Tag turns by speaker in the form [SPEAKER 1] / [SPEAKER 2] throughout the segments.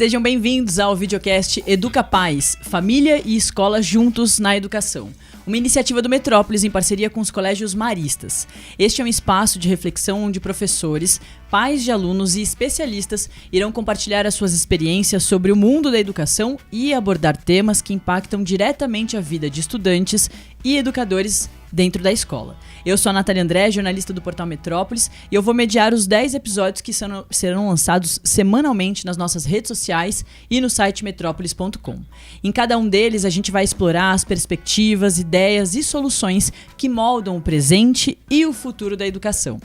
[SPEAKER 1] Sejam bem-vindos ao videocast Educa Paz, Família e Escola Juntos na Educação. Uma iniciativa do Metrópolis em parceria com os colégios maristas. Este é um espaço de reflexão onde professores, pais de alunos e especialistas irão compartilhar as suas experiências sobre o mundo da educação e abordar temas que impactam diretamente a vida de estudantes e educadores dentro da escola. Eu sou a Natália André, jornalista do portal Metrópolis, e eu vou mediar os 10 episódios que serão lançados semanalmente nas nossas redes sociais e no site metrópolis.com. Em cada um deles, a gente vai explorar as perspectivas, ideias e soluções que moldam o presente e o futuro da educação.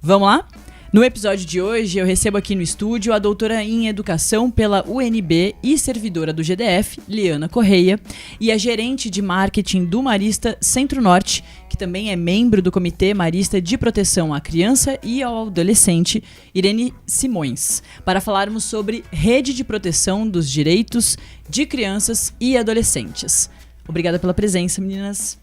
[SPEAKER 1] Vamos lá? No episódio de hoje, eu recebo aqui no estúdio a doutora em Educação pela UNB e servidora do GDF, Liana Correia, e a gerente de marketing do Marista Centro-Norte, que também é membro do Comitê Marista de Proteção à Criança e ao Adolescente, Irene Simões, para falarmos sobre rede de proteção dos direitos de crianças e adolescentes. Obrigada pela presença, meninas.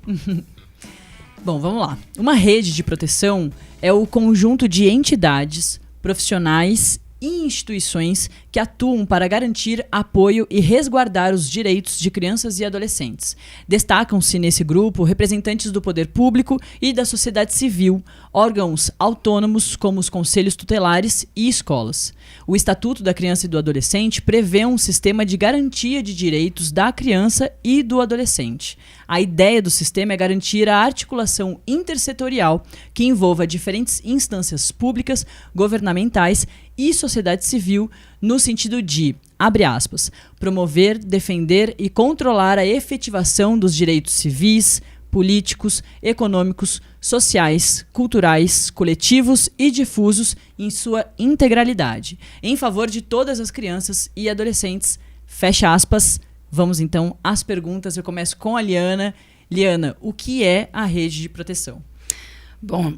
[SPEAKER 1] Bom, vamos lá. Uma rede de proteção é o conjunto de entidades, profissionais e instituições que atuam para garantir apoio e resguardar os direitos de crianças e adolescentes. Destacam-se nesse grupo representantes do poder público e da sociedade civil, órgãos autônomos como os conselhos tutelares e escolas. O Estatuto da Criança e do Adolescente prevê um sistema de garantia de direitos da criança e do adolescente. A ideia do sistema é garantir a articulação intersetorial que envolva diferentes instâncias públicas, governamentais e sociedade civil no sentido de, abre aspas, promover, defender e controlar a efetivação dos direitos civis, políticos, econômicos, sociais, culturais, coletivos e difusos em sua integralidade, em favor de todas as crianças e adolescentes, fecha aspas. Vamos então às perguntas. Eu começo com a Liana. Liana, o que é a rede de proteção?
[SPEAKER 2] Bom,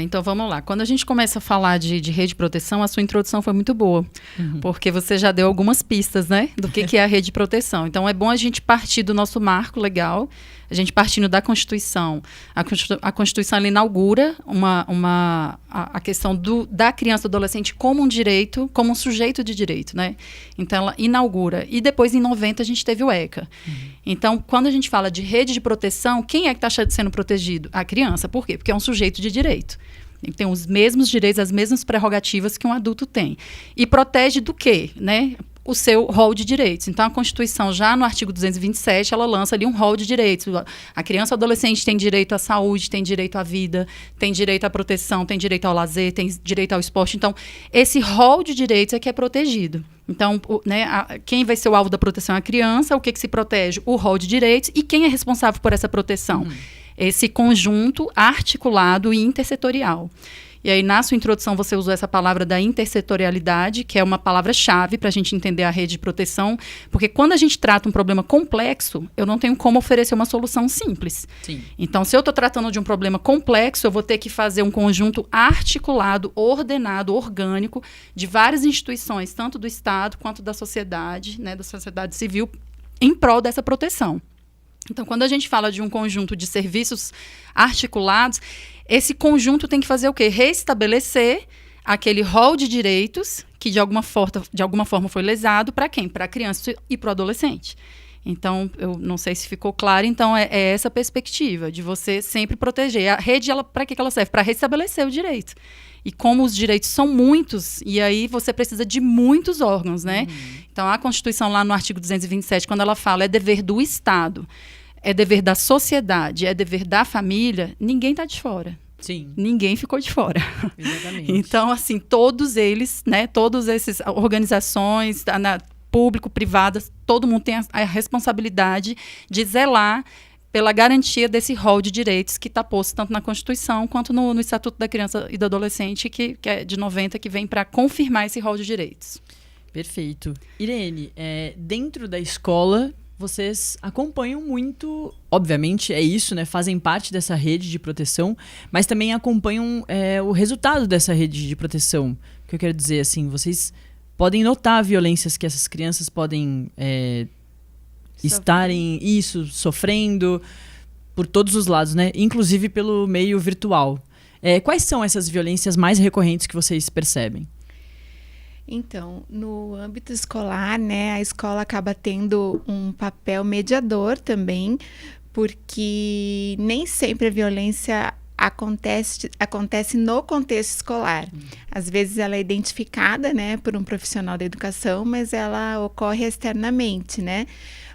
[SPEAKER 2] então vamos lá. Quando a gente começa a falar de rede de proteção, a sua introdução foi muito boa, porque você já deu algumas pistas, né, do que é a rede de proteção. Então é bom a gente partir do nosso marco legal, a gente partindo da Constituição. A Constituição ela inaugura a questão da criança e do adolescente como um direito, como um sujeito de direito, né? Então ela inaugura. E depois, em 90, a gente teve o ECA. Então, quando a gente fala de rede de proteção, quem é que está sendo protegido? A criança. Por quê? Porque é um sujeito de direito. Ele tem os mesmos direitos, as mesmas prerrogativas que um adulto tem. E protege do quê, né? O seu rol de direitos. Então, a Constituição, já no artigo 227, ela lança ali um rol de direitos. A criança e o adolescente tem direito à saúde, tem direito à vida, tem direito à proteção, tem direito ao lazer, tem direito ao esporte. Então, esse rol de direitos é que é protegido. Então, quem vai ser o alvo da proteção é a criança, o que se protege? O rol de direitos. E quem é responsável por essa proteção? Esse conjunto articulado e intersetorial. E aí, na sua introdução, você usou essa palavra da intersetorialidade, que é uma palavra-chave para a gente entender a rede de proteção, porque quando a gente trata um problema complexo, eu não tenho como oferecer uma solução simples.
[SPEAKER 1] Sim.
[SPEAKER 2] Então, se eu estou tratando de um problema complexo, eu vou ter que fazer um conjunto articulado, ordenado, orgânico, de várias instituições, tanto do Estado quanto da sociedade, né, da sociedade civil, em prol dessa proteção. Então, quando a gente fala de um conjunto de serviços articulados, esse conjunto tem que fazer o quê? Restabelecer aquele rol de direitos que, de alguma forma foi lesado para quem? Para a criança e para o adolescente. Então, eu não sei se ficou claro, então é essa perspectiva de você sempre proteger. A rede, para que ela serve? Para restabelecer o direito. E como os direitos são muitos, e aí você precisa de muitos órgãos, né? Então, a Constituição, lá no artigo 227, quando ela fala é dever do Estado, é dever da sociedade, é dever da família, ninguém está de fora.
[SPEAKER 1] Sim.
[SPEAKER 2] Ninguém ficou de fora.
[SPEAKER 1] Exatamente.
[SPEAKER 2] Então, assim, todos eles, né, todas essas organizações, público, privadas, todo mundo tem a responsabilidade de zelar pela garantia desse rol de direitos que está posto tanto na Constituição quanto no Estatuto da Criança e do Adolescente, que é de 90, que vem para confirmar esse rol de direitos.
[SPEAKER 1] Perfeito. Irene, dentro da escola, vocês acompanham muito, obviamente é isso, né? Fazem parte dessa rede de proteção, mas também acompanham o resultado dessa rede de proteção. O que eu quero dizer, assim, vocês podem notar violências que essas crianças podem estarem sofrendo por todos os lados, né? Inclusive pelo meio virtual. Quais são essas violências mais recorrentes que vocês percebem?
[SPEAKER 3] Então, no âmbito escolar, né, a escola acaba tendo um papel mediador também, porque nem sempre a violência acontece no contexto escolar. Às vezes ela é identificada, né, por um profissional da educação, mas ela ocorre externamente, né?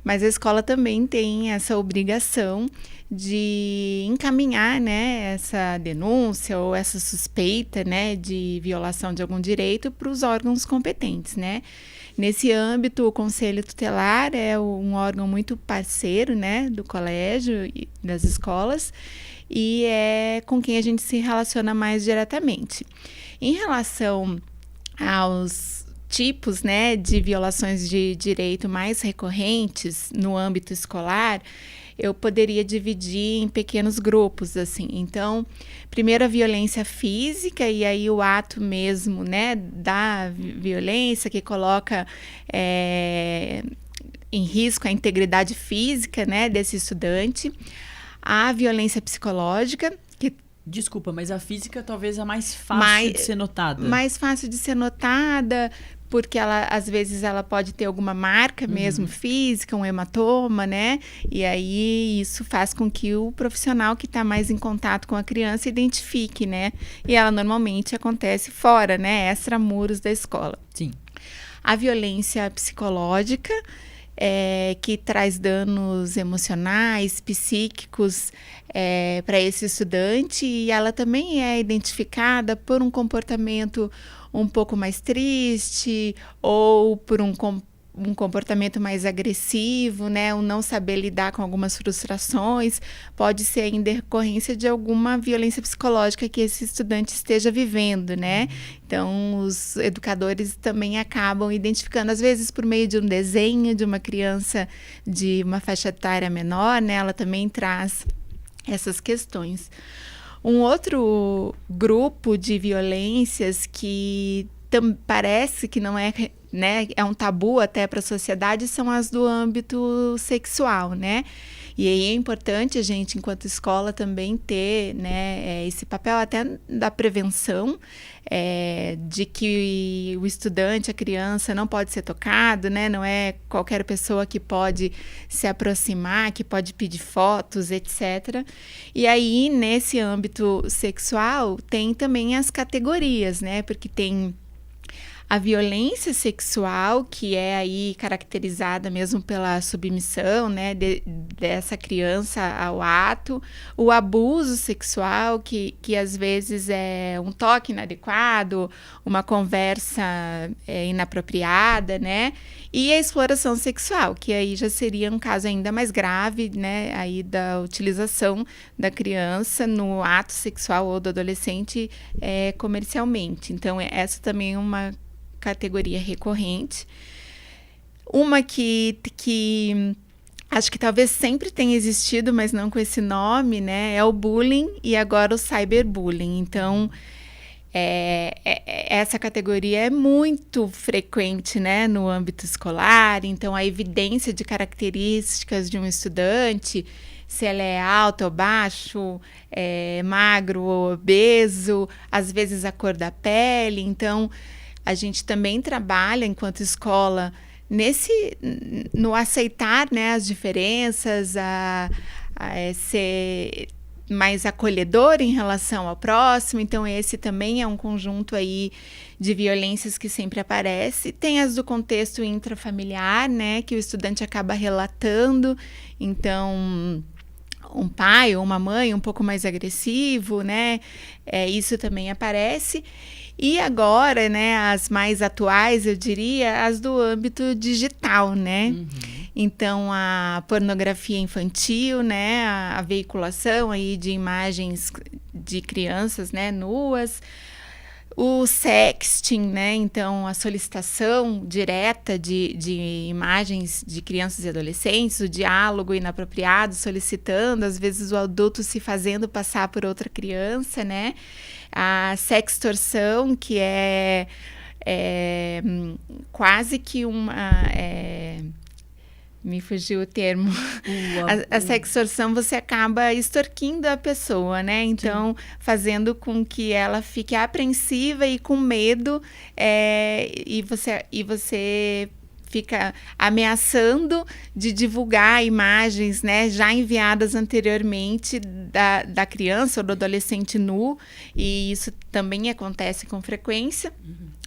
[SPEAKER 3] Mas a escola também tem essa obrigação de encaminhar, né, essa denúncia ou essa suspeita, né, de violação de algum direito para os órgãos competentes, né? Nesse âmbito, o Conselho Tutelar é um órgão muito parceiro, né, do colégio e das escolas, e é com quem a gente se relaciona mais diretamente. Em relação aos tipos, né, de violações de direito mais recorrentes no âmbito escolar, eu poderia dividir em pequenos grupos, assim. Então, primeiro a violência física, e aí o ato mesmo, né, da violência que coloca em risco a integridade física, né, desse estudante. A violência psicológica, que...
[SPEAKER 1] Desculpa, mas a física talvez é mais fácil de ser notada.
[SPEAKER 3] Mais fácil de ser notada, porque ela, às vezes ela pode ter alguma marca mesmo física, um hematoma, né? E aí isso faz com que o profissional que está mais em contato com a criança identifique, né? E ela normalmente acontece fora, né? Extramuros da escola.
[SPEAKER 1] Sim.
[SPEAKER 3] A violência psicológica, que traz danos emocionais, psíquicos para esse estudante, e ela também é identificada por um comportamento um pouco mais triste ou por um comportamento mais agressivo, né? O não saber lidar com algumas frustrações, pode ser em decorrência de alguma violência psicológica que esse estudante esteja vivendo, né? Então, os educadores também acabam identificando, às vezes por meio de um desenho de uma criança de uma faixa etária menor, né? Ela também traz essas questões. Um outro grupo de violências que parece que não é, né, é um tabu até para a sociedade, são as do âmbito sexual, né? E aí é importante a gente, enquanto escola, também ter, né, esse papel até da prevenção, de que o estudante, a criança, não pode ser tocado, né? Não é qualquer pessoa que pode se aproximar, que pode pedir fotos, etc. E aí, nesse âmbito sexual, tem também as categorias, né? Porque tem a violência sexual, que é aí caracterizada mesmo pela submissão, né, dessa criança ao ato, o abuso sexual, que às vezes é um toque inadequado, uma conversa inapropriada, né, e a exploração sexual, que aí já seria um caso ainda mais grave, né, aí da utilização da criança no ato sexual ou do adolescente comercialmente. Então, essa também é uma categoria recorrente. Uma que acho que talvez sempre tenha existido, mas não com esse nome, né? É o bullying e agora o cyberbullying. Então, essa categoria é muito frequente, né, no âmbito escolar. Então, a evidência de características de um estudante, se ela é alta ou baixo, magro ou obeso, às vezes a cor da pele. Então, a gente também trabalha, enquanto escola, no aceitar, né, as diferenças, a ser mais acolhedor em relação ao próximo. Então, esse também é um conjunto aí de violências que sempre aparece. Tem as do contexto intrafamiliar, né, que o estudante acaba relatando. Então, um pai ou uma mãe um pouco mais agressivo, né, isso também aparece. E agora, né, as mais atuais, eu diria, as do âmbito digital, né? Então, a pornografia infantil, né, a veiculação aí de imagens de crianças, né, nuas, o sexting, né, então a solicitação direta de imagens de crianças e adolescentes, o diálogo inapropriado, solicitando, às vezes o adulto se fazendo passar por outra criança, né, a sextorção, que é quase que uma Me fugiu o termo. A sextorção, você acaba extorquindo a pessoa, né? Então, fazendo com que ela fique apreensiva e com medo, e você fica ameaçando de divulgar imagens, né, já enviadas anteriormente da criança ou do adolescente nu, e isso também acontece com frequência.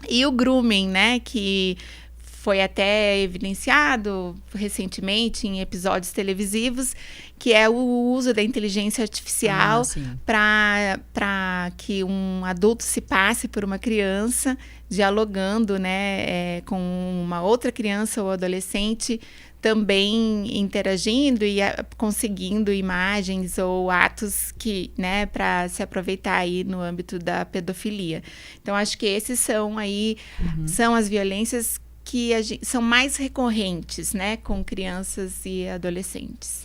[SPEAKER 3] E o grooming, né, que foi até evidenciado recentemente em episódios televisivos, que é o uso da inteligência artificial para que um adulto se passe por uma criança, dialogando, né, com uma outra criança ou adolescente, também interagindo e conseguindo imagens ou atos que, né, para se aproveitar aí no âmbito da pedofilia. Então, acho que esses são aí, são as violências que são mais recorrentes, né, com crianças e adolescentes.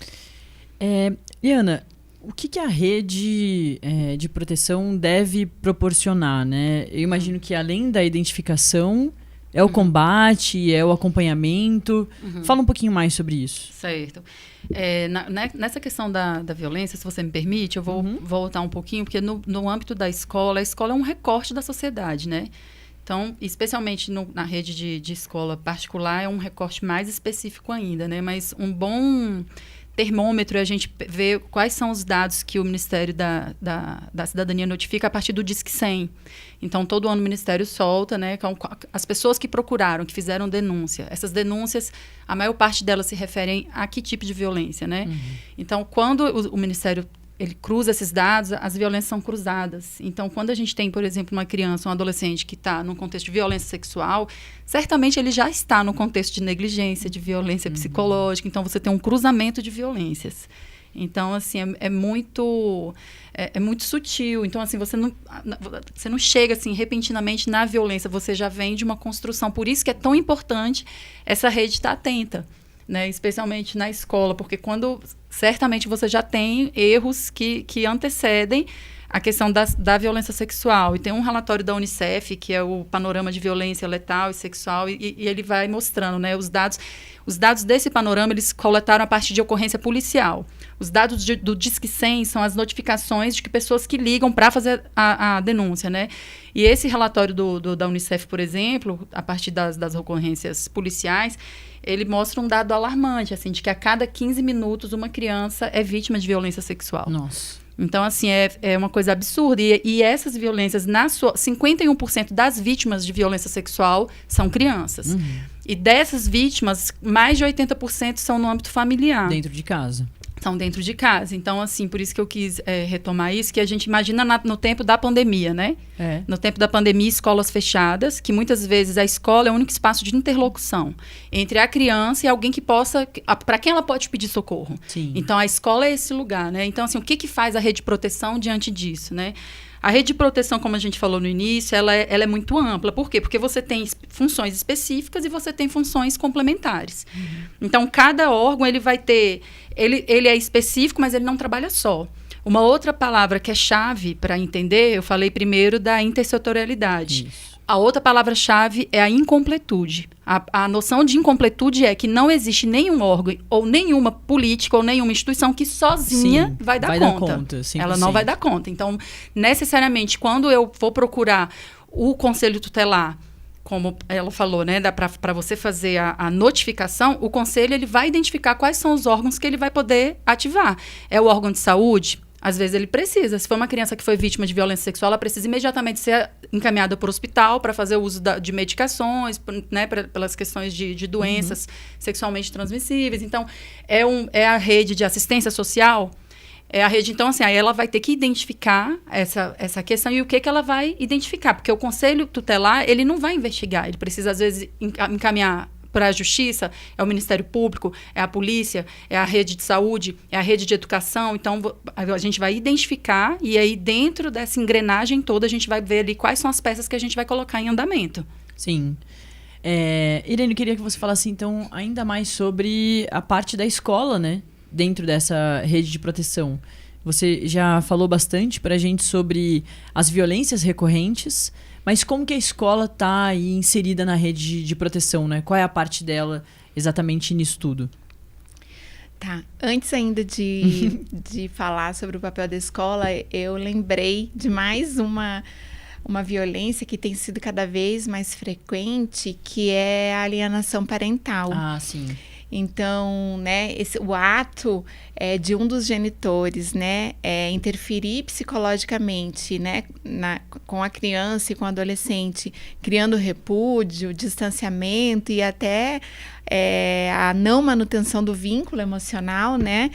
[SPEAKER 1] Liana, o que a rede de proteção deve proporcionar, né? Eu imagino que além da identificação, é o combate, é o acompanhamento. Fala um pouquinho mais sobre isso.
[SPEAKER 2] Certo. Nessa questão da violência, se você me permite, eu vou voltar um pouquinho, porque no âmbito da escola, a escola é um recorte da sociedade, né? Então, especialmente na rede de escola particular, é um recorte mais específico ainda, né? Mas um bom termômetro é a gente ver quais são os dados que o Ministério da Cidadania notifica a partir do Disque 100. Então, todo ano o Ministério solta, né, as pessoas que procuraram, que fizeram denúncia. Essas denúncias, a maior parte delas se referem a que tipo de violência, né? Então, quando o Ministério ele cruza esses dados, as violências são cruzadas. Então, quando a gente tem, por exemplo, uma criança, um adolescente que está num contexto de violência sexual, certamente ele já está no contexto de negligência, de violência psicológica. Então, você tem um cruzamento de violências. Então, assim, é muito sutil. Então, assim, você não chega, assim, repentinamente na violência. Você já vem de uma construção. Por isso que é tão importante essa rede estar atenta, né, especialmente na escola, porque quando certamente você já tem erros que antecedem a questão da violência sexual. E tem um relatório da Unicef, que é o Panorama de Violência Letal e Sexual, e ele vai mostrando, né, os dados desse panorama, eles coletaram a partir de ocorrência policial. Os dados do Disque 100 são as notificações de que pessoas que ligam para fazer a denúncia, né? E esse relatório da Unicef, por exemplo, a partir das ocorrências policiais, ele mostra um dado alarmante, assim, de que a cada 15 minutos uma criança é vítima de violência sexual.
[SPEAKER 1] Nossa.
[SPEAKER 2] Então, assim, é uma coisa absurda. E essas violências, 51% das vítimas de violência sexual são crianças. E dessas vítimas, mais de 80% são no âmbito familiar.
[SPEAKER 1] Dentro de casa.
[SPEAKER 2] São dentro de casa. Então, assim, por isso que eu quis retomar isso, que a gente imagina no tempo da pandemia, né? No tempo da pandemia, escolas fechadas, que muitas vezes a escola é o único espaço de interlocução entre a criança e alguém que possa... para quem ela pode pedir socorro.
[SPEAKER 1] Sim.
[SPEAKER 2] Então, a escola é esse lugar, né? Então, assim, o que faz a rede de proteção diante disso, né? A rede de proteção, como a gente falou no início, ela é muito ampla. Por quê? Porque você tem funções específicas e você tem funções complementares. Então, cada órgão, ele vai ter... Ele é específico, mas ele não trabalha só. Uma outra palavra que é chave para entender, eu falei primeiro da intersetorialidade. Isso. A outra palavra-chave é a incompletude. A noção de incompletude é que não existe nenhum órgão ou nenhuma política ou nenhuma instituição que sozinha vai dar conta. Ela não vai dar conta. Então, necessariamente, quando eu vou procurar o Conselho Tutelar, como ela falou, né, para você fazer a notificação, o Conselho ele vai identificar quais são os órgãos que ele vai poder ativar. É o órgão de saúde? Às vezes ele precisa. Se for uma criança que foi vítima de violência sexual, ela precisa imediatamente ser encaminhada para o hospital para fazer o uso de medicações, né, pelas questões de doenças sexualmente transmissíveis. Então, é a rede de assistência social, é a rede... Então, assim, aí ela vai ter que identificar essa questão e o que ela vai identificar. Porque o Conselho Tutelar, ele não vai investigar. Ele precisa, às vezes, encaminhar para a Justiça, é o Ministério Público, é a polícia, é a rede de saúde, é a rede de educação. Então, a gente vai identificar e aí dentro dessa engrenagem toda a gente vai ver ali quais são as peças que a gente vai colocar em andamento.
[SPEAKER 1] Sim. Irene, eu queria que você falasse então ainda mais sobre a parte da escola, né? Dentro dessa rede de proteção. Você já falou bastante para a gente sobre as violências recorrentes, mas como que a escola está aí inserida na rede de proteção, né? Qual é a parte dela exatamente nisso tudo?
[SPEAKER 3] Tá. Antes ainda de falar sobre o papel da escola, eu lembrei de mais uma violência que tem sido cada vez mais frequente, que é a alienação parental.
[SPEAKER 1] Ah, sim.
[SPEAKER 3] Então, né, o ato de um dos genitores, né, interferir psicologicamente, né, com a criança e com o adolescente, criando repúdio, distanciamento e até a não manutenção do vínculo emocional, né,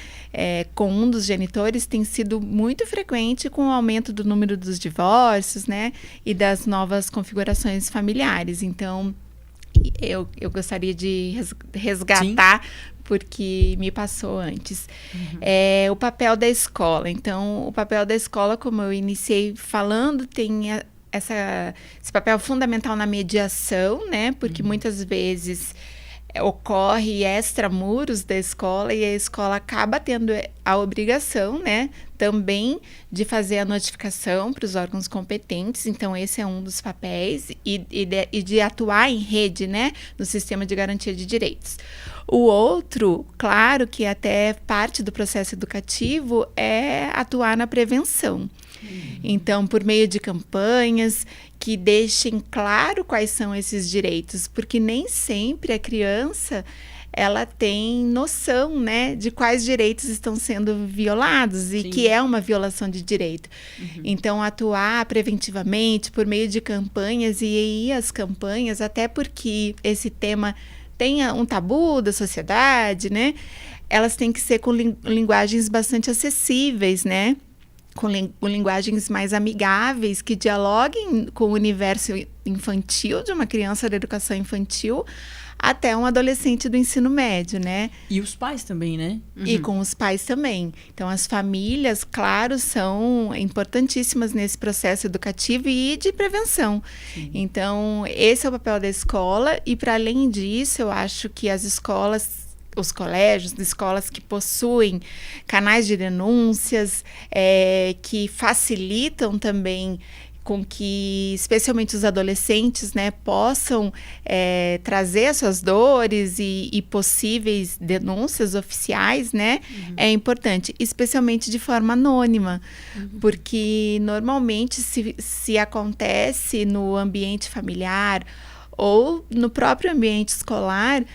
[SPEAKER 3] com um dos genitores, tem sido muito frequente com o aumento do número dos divórcios, né, e das novas configurações familiares. Então, eu gostaria de resgatar, sim, porque me passou antes. O papel da escola. Então, o papel da escola, como eu iniciei falando, tem esse papel fundamental na mediação, né? Porque muitas vezes ocorre extramuros da escola e a escola acaba tendo a obrigação, né, também de fazer a notificação para os órgãos competentes. Então, esse é um dos papéis e de atuar em rede, né, no sistema de garantia de direitos. O outro, claro que até parte do processo educativo é atuar na prevenção. Então, por meio de campanhas que deixem claro quais são esses direitos, porque nem sempre a criança ela tem noção, né, de quais direitos estão sendo violados e, sim, que é uma violação de direito. Então, atuar preventivamente por meio de campanhas e as campanhas, até porque esse tema tem um tabu da sociedade, né, elas têm que ser com linguagens bastante acessíveis, né, com linguagens mais amigáveis, que dialoguem com o universo infantil de uma criança da educação infantil até um adolescente do ensino médio, né?
[SPEAKER 1] E os pais também, né?
[SPEAKER 3] E com os pais também. Então, as famílias, claro, são importantíssimas nesse processo educativo e de prevenção. Sim. Então, esse é o papel da escola e, para além disso, eu acho que as escolas, os colégios, escolas que possuem canais de denúncias, que facilitam também com que, especialmente os adolescentes, né, possam trazer as suas dores e possíveis denúncias oficiais, né, é importante, especialmente de forma anônima, porque normalmente se acontece no ambiente familiar ou no próprio ambiente escolar,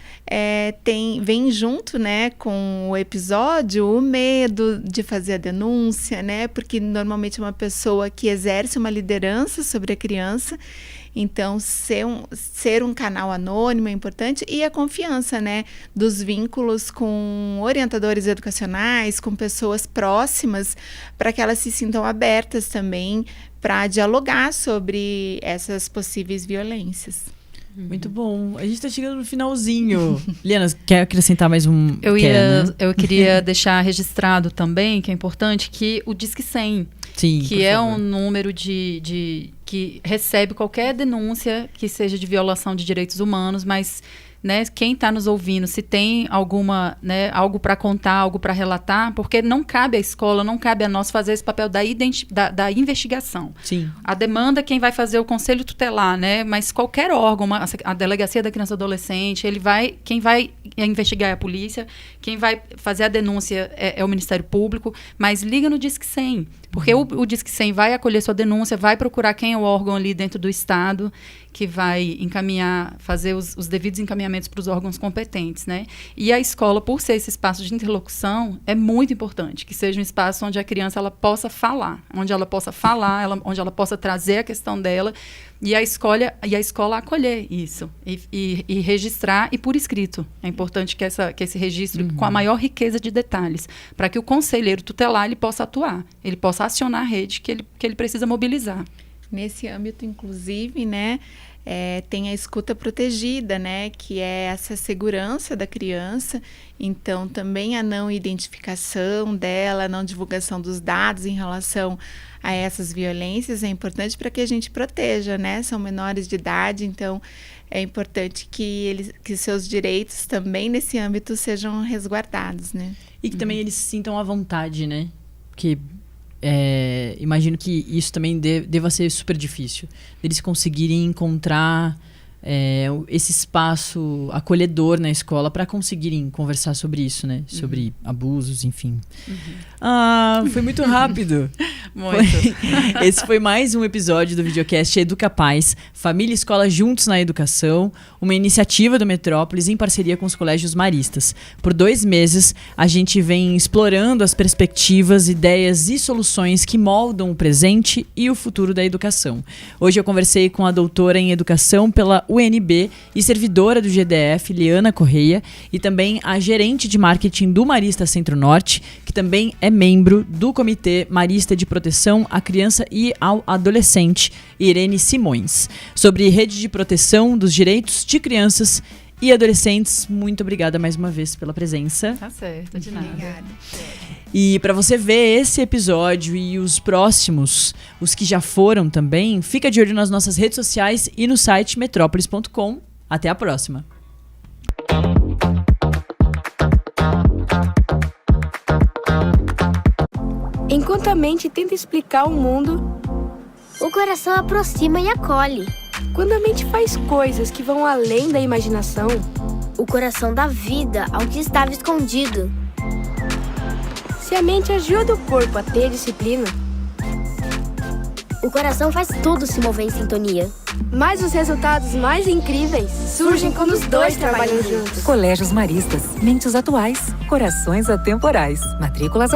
[SPEAKER 3] vem junto, né, com o episódio o medo de fazer a denúncia, né, porque normalmente é uma pessoa que exerce uma liderança sobre a criança. Então, ser um canal anônimo é importante, e a confiança, né, dos vínculos com orientadores educacionais, com pessoas próximas, para que elas se sintam abertas também para dialogar sobre essas possíveis violências.
[SPEAKER 1] Muito bom. A gente está chegando no finalzinho. Liana, quer acrescentar mais um?
[SPEAKER 2] Eu queria deixar registrado também, que é importante, que o Disque 100,
[SPEAKER 1] sim,
[SPEAKER 2] que é um número que recebe qualquer denúncia que seja de violação de direitos humanos, mas, né, quem está nos ouvindo, se tem alguma, né, algo para contar, algo para relatar, porque não cabe à escola, não cabe a nós fazer esse papel da investigação.
[SPEAKER 1] Sim.
[SPEAKER 2] A demanda, quem vai fazer o conselho tutelar, né, mas qualquer órgão, a delegacia da criança e adolescente, quem vai investigar é a polícia, quem vai fazer a denúncia é o Ministério Público, mas liga no Disque 100, porque o Disque 100 vai acolher sua denúncia, vai procurar quem é o órgão ali dentro do Estado que vai encaminhar, fazer os devidos encaminhamentos para os órgãos competentes, né? E a escola, por ser esse espaço de interlocução, é muito importante que seja um espaço onde a criança ela possa falar, onde ela onde ela possa trazer a questão dela e a escola acolher isso e registrar, e por escrito. É importante que esse registro com a maior riqueza de detalhes, para que o conselheiro tutelar ele possa atuar, ele possa acionar a rede que ele precisa mobilizar.
[SPEAKER 3] Nesse âmbito, inclusive, né, tem a escuta protegida, né, que é essa segurança da criança. Então, também a não identificação dela, a não divulgação dos dados em relação a essas violências é importante para que a gente proteja, né? São menores de idade, então é importante que seus direitos também nesse âmbito sejam resguardados, né?
[SPEAKER 1] E que também eles se sintam à vontade, né? Que imagino que isso também deva ser super difícil. Eles conseguirem encontrar esse espaço acolhedor na escola para conseguirem conversar sobre isso, né? Sobre abusos, enfim. Foi muito rápido.
[SPEAKER 2] Muito.
[SPEAKER 1] Esse foi mais um episódio do videocast Educa Paz, Família e Escola Juntos na Educação, uma iniciativa do Metrópolis em parceria com os colégios maristas. Por 2 meses, a gente vem explorando as perspectivas, ideias e soluções que moldam o presente e o futuro da educação. Hoje eu conversei com a doutora em Educação pela UNB e servidora do GDF, Liana Correia, e também a gerente de marketing do Marista Centro-Norte, que também é membro do Comitê Marista de Proteção à Criança e ao Adolescente, Irene Simões. Sobre rede de proteção dos direitos de crianças e adolescentes, muito obrigada mais uma vez pela presença.
[SPEAKER 2] Tá certo, de nada.
[SPEAKER 3] Obrigada.
[SPEAKER 1] E para você ver esse episódio e os próximos, os que já foram também, fica de olho nas nossas redes sociais e no site metrópolis.com. Até a próxima!
[SPEAKER 4] Enquanto a mente tenta explicar o mundo,
[SPEAKER 5] o coração aproxima e acolhe.
[SPEAKER 4] Quando a mente faz coisas que vão além da imaginação,
[SPEAKER 5] o coração dá vida ao que estava escondido.
[SPEAKER 4] Se a mente ajuda o corpo a ter disciplina,
[SPEAKER 5] o coração faz tudo se mover em sintonia.
[SPEAKER 4] Mas os resultados mais incríveis surgem quando os dois trabalham juntos.
[SPEAKER 6] Colégios Maristas, mentes atuais, corações atemporais, matrículas